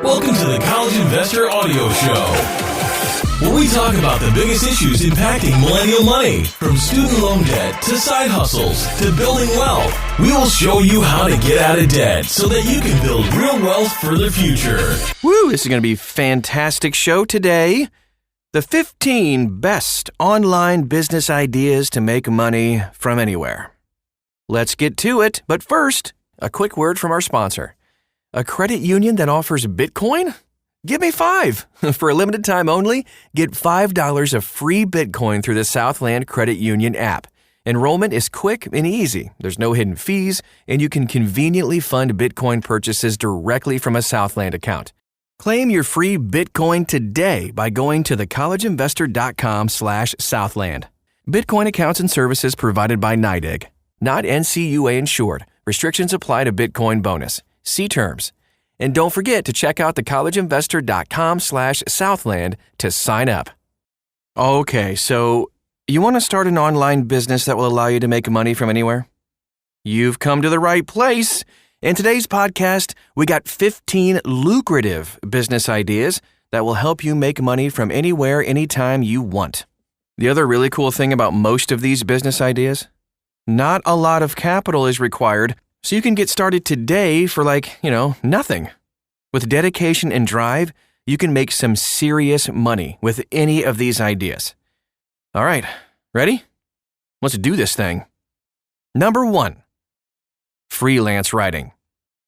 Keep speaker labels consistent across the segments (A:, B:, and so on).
A: Welcome to the College Investor Audio Show, where we talk about the biggest issues impacting millennial money, from student loan debt to side hustles to building wealth. We will show you how to get out of debt so that you can build real wealth for the future.
B: Woo, this is going to be a fantastic show today. The 15 best online business ideas to make money from anywhere. Let's get to it, but first, a quick word from our sponsor. A credit union that offers Bitcoin? Give me 5. For a limited time only, get $5 of free Bitcoin through the Southland Credit Union app. Enrollment is quick and easy. There's no hidden fees, and you can conveniently fund Bitcoin purchases directly from a Southland account. Claim your free Bitcoin today by going to thecollegeinvestor.com/Southland. Bitcoin accounts and services provided by NYDIG. Not NCUA insured. Restrictions apply to Bitcoin bonus. See terms. And don't forget to check out thecollegeinvestor.com/Southland to sign up. Okay, so you want to start an online business that will allow you to make money from anywhere? You've come to the right place. In today's podcast, we got 15 lucrative business ideas that will help you make money from anywhere, anytime you want. The other really cool thing about most of these business ideas? Not a lot of capital is required, so you can get started today for nothing. With dedication and drive, you can make some serious money with any of these ideas. All right, ready? Let's do this thing. Number 1. Freelance writing.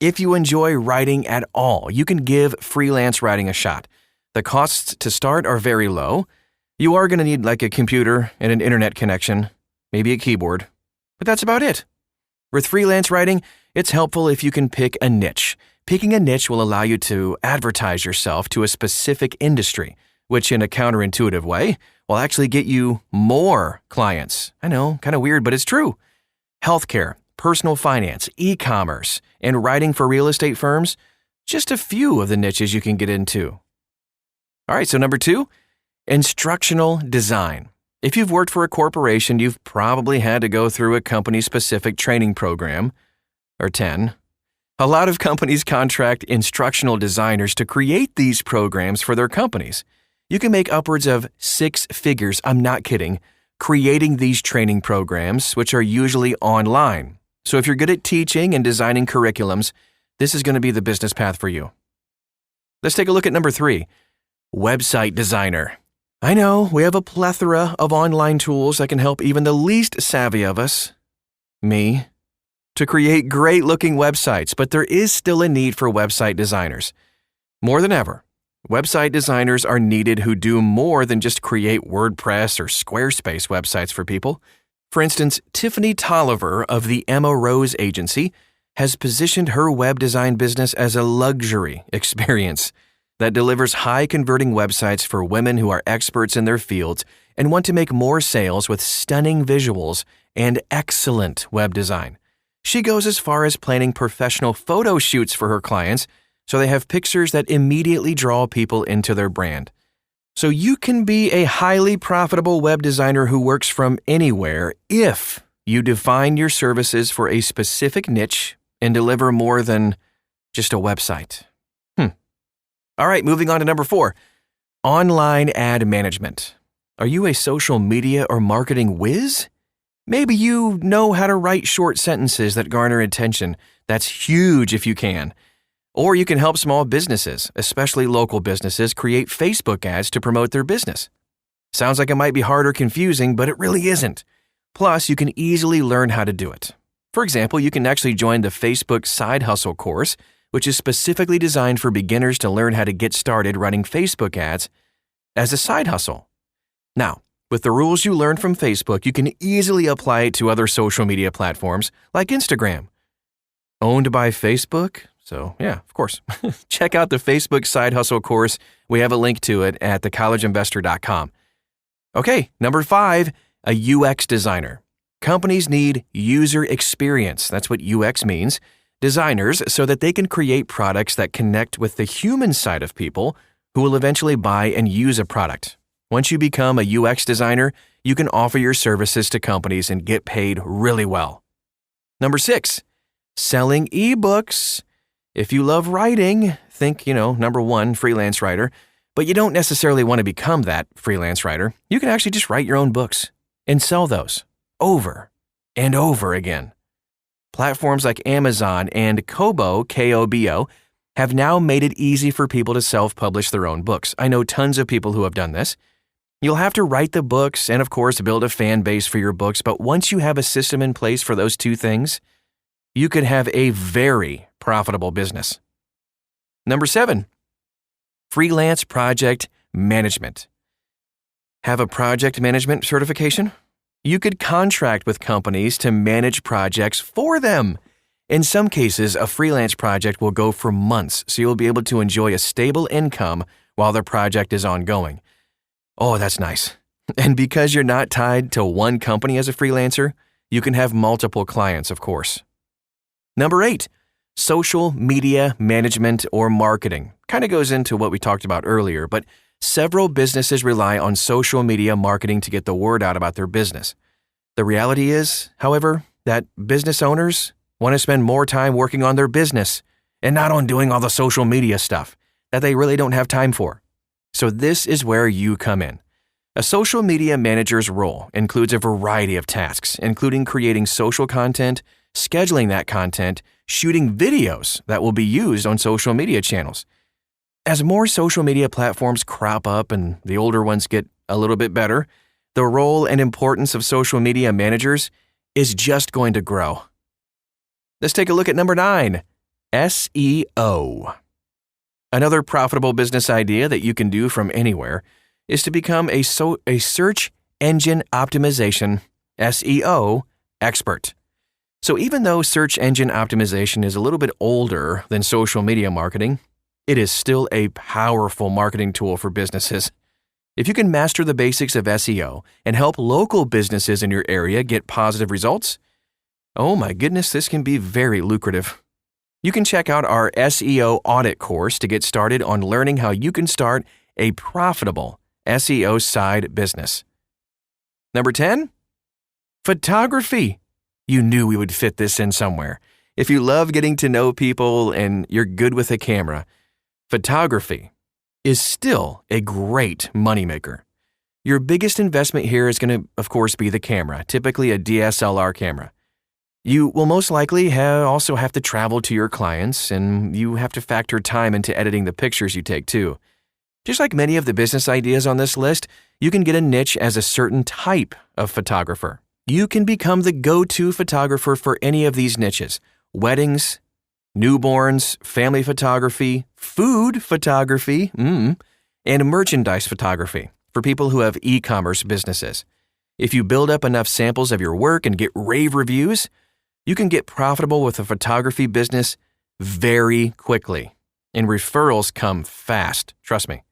B: If you enjoy writing at all, you can give freelance writing a shot. The costs to start are very low. You are going to need a computer and an internet connection, maybe a keyboard, but that's about it. With freelance writing, it's helpful if you can pick a niche. Picking a niche will allow you to advertise yourself to a specific industry, which in a counterintuitive way will actually get you more clients. I know, kind of weird, but it's true. Healthcare, personal finance, e-commerce, and writing for real estate firms, just a few of the niches you can get into. All right, so number 2, instructional design. If you've worked for a corporation, you've probably had to go through a company-specific training program, or 10. A lot of companies contract instructional designers to create these programs for their companies. You can make upwards of 6 figures, I'm not kidding, creating these training programs, which are usually online. So if you're good at teaching and designing curriculums, this is going to be the business path for you. Let's take a look at number 3, website designer. I know we have a plethora of online tools that can help even the least savvy of us, me, to create great-looking websites, but there is still a need for website designers. More than ever, website designers are needed who do more than just create WordPress or Squarespace websites for people. For instance, Tiffany Tolliver of the Emma Rose Agency has positioned her web design business as a luxury experience that delivers high-converting websites for women who are experts in their fields and want to make more sales with stunning visuals and excellent web design. She goes as far as planning professional photo shoots for her clients so they have pictures that immediately draw people into their brand. So you can be a highly profitable web designer who works from anywhere if you define your services for a specific niche and deliver more than just a website. All right, moving on to number 4, online ad management. Are you a social media or marketing whiz? Maybe you know how to write short sentences that garner attention. That's huge if you can. Or you can help small businesses, especially local businesses, create Facebook ads to promote their business. Sounds like it might be hard or confusing, but it really isn't. Plus, you can easily learn how to do it. For example, you can actually join the Facebook Side Hustle course, which is specifically designed for beginners to learn how to get started running Facebook ads as a side hustle. Now, with the rules you learn from Facebook, you can easily apply it to other social media platforms like Instagram. Owned by Facebook? So, yeah, of course. Check out the Facebook Side Hustle course. We have a link to it at thecollegeinvestor.com. Okay, number 5, a UX designer. Companies need user experience. That's what UX means. Designers so that they can create products that connect with the human side of people who will eventually buy and use a product. Once you become a UX designer, you can offer your services to companies and get paid really well. Number 6, selling ebooks. If you love writing, think, number one, freelance writer, but you don't necessarily want to become that freelance writer, you can actually just write your own books and sell those over and over again. Platforms like Amazon and Kobo, Kobo, have now made it easy for people to self-publish their own books. I know tons of people who have done this. You'll have to write the books and, of course, build a fan base for your books, but once you have a system in place for those two things, you could have a very profitable business. Number 7, freelance project management. Have a project management certification? You could contract with companies to manage projects for them. In some cases, a freelance project will go for months, so you'll be able to enjoy a stable income while the project is ongoing. Oh, that's nice. And because you're not tied to one company as a freelancer, you can have multiple clients, of course. Number 8, social media management or marketing. Kind of goes into what we talked about earlier, but several businesses rely on social media marketing to get the word out about their business. The reality is, however, that business owners want to spend more time working on their business and not on doing all the social media stuff that they really don't have time for. So this is where you come in. A social media manager's role includes a variety of tasks, including creating social content, scheduling that content, shooting videos that will be used on social media channels. As more social media platforms crop up and the older ones get a little bit better, the role and importance of social media managers is just going to grow. Let's take a look at number 9, SEO. Another profitable business idea that you can do from anywhere is to become a search engine optimization, SEO, expert. So even though search engine optimization is a little bit older than social media marketing, it is still a powerful marketing tool for businesses. If you can master the basics of SEO and help local businesses in your area get positive results, oh my goodness, this can be very lucrative. You can check out our SEO audit course to get started on learning how you can start a profitable SEO side business. Number 10, photography. You knew we would fit this in somewhere. If you love getting to know people and you're good with a camera, photography is still a great moneymaker. Your biggest investment here is going to, of course, be the camera, typically a DSLR camera. You will most likely also have to travel to your clients, and you have to factor time into editing the pictures you take too. Just like many of the business ideas on this list, you can get a niche as a certain type of photographer. You can become the go-to photographer for any of these niches: weddings, newborns, family photography, food photography, and merchandise photography for people who have e-commerce businesses. If you build up enough samples of your work and get rave reviews, you can get profitable with a photography business very quickly, and referrals come fast, trust me.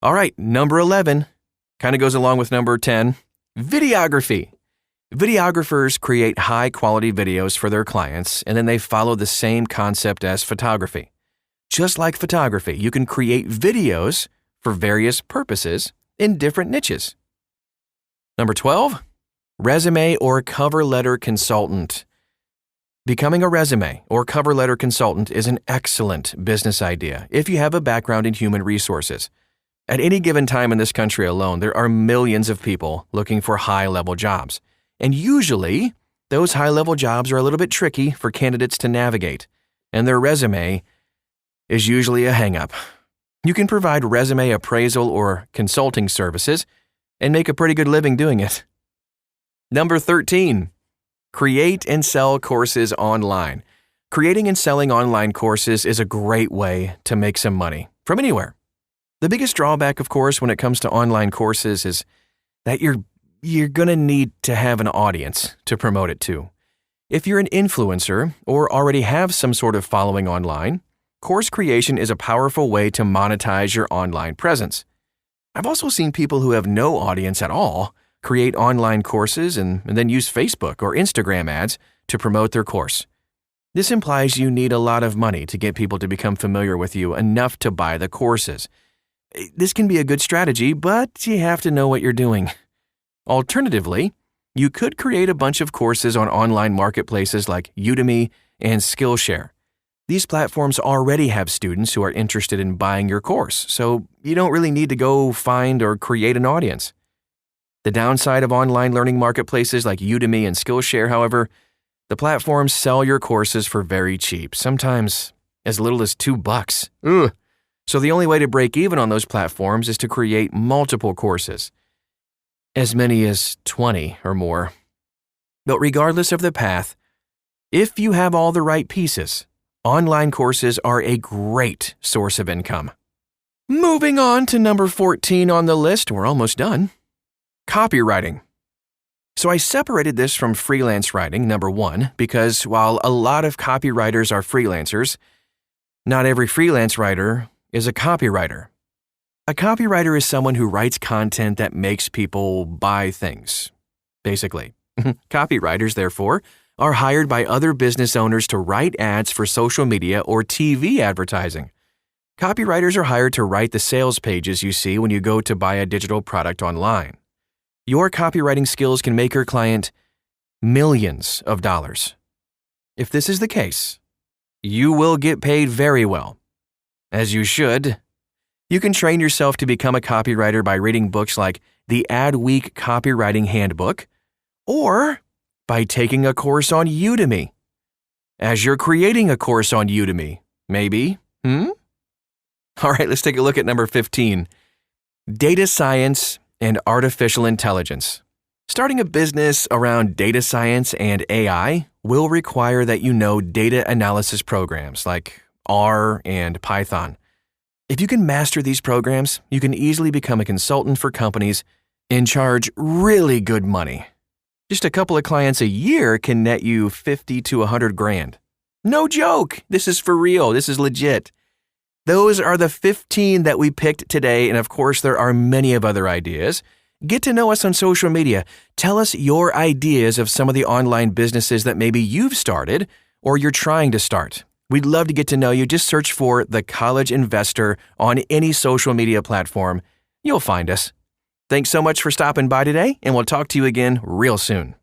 B: All right, number 11 kind of goes along with number 10, videography. Videographers create high-quality videos for their clients, and then they follow the same concept as photography. Just like photography, you can create videos for various purposes in different niches. Number 12, resume or cover letter consultant. Becoming a resume or cover letter consultant is an excellent business idea if you have a background in human resources. At any given time in this country alone, there are millions of people looking for high-level jobs. And usually, those high-level jobs are a little bit tricky for candidates to navigate, and their resume is usually a hang-up. You can provide resume appraisal or consulting services and make a pretty good living doing it. Number 13, create and sell courses online. Creating and selling online courses is a great way to make some money from anywhere. The biggest drawback, of course, when it comes to online courses is that you're going to need to have an audience to promote it to. If you're an influencer or already have some sort of following online, course creation is a powerful way to monetize your online presence. I've also seen people who have no audience at all create online courses and then use Facebook or Instagram ads to promote their course. This implies you need a lot of money to get people to become familiar with you enough to buy the courses. This can be a good strategy, but you have to know what you're doing. Alternatively, you could create a bunch of courses on online marketplaces like Udemy and Skillshare. These platforms already have students who are interested in buying your course, so you don't really need to go find or create an audience. The downside of online learning marketplaces like Udemy and Skillshare, however, the platforms sell your courses for very cheap, sometimes as little as $2. Ugh. So the only way to break even on those platforms is to create multiple courses, as many as 20 or more. But regardless of the path, if you have all the right pieces, online courses are a great source of income. Moving on to number 14 on the list, we're almost done. Copywriting. So I separated this from freelance writing, number 1, because while a lot of copywriters are freelancers, not every freelance writer is a copywriter. A copywriter is someone who writes content that makes people buy things, basically. Copywriters, therefore, are hired by other business owners to write ads for social media or TV advertising. Copywriters are hired to write the sales pages you see when you go to buy a digital product online. Your copywriting skills can make your client millions of dollars. If this is the case, you will get paid very well, as you should. You can train yourself to become a copywriter by reading books like The Adweek Copywriting Handbook or by taking a course on Udemy. As you're creating a course on Udemy, maybe, All right, let's take a look at number 15. Data science and artificial intelligence. Starting a business around data science and AI will require that you know data analysis programs like R and Python. If you can master these programs, you can easily become a consultant for companies and charge really good money. Just a couple of clients a year can net you $50 to $100,000. No joke. This is for real. This is legit. Those are the 15 that we picked today, and of course there are many of other ideas. Get to know us on social media. Tell us your ideas of some of the online businesses that maybe you've started or you're trying to start. We'd love to get to know you. Just search for The College Investor on any social media platform. You'll find us. Thanks so much for stopping by today, and we'll talk to you again real soon.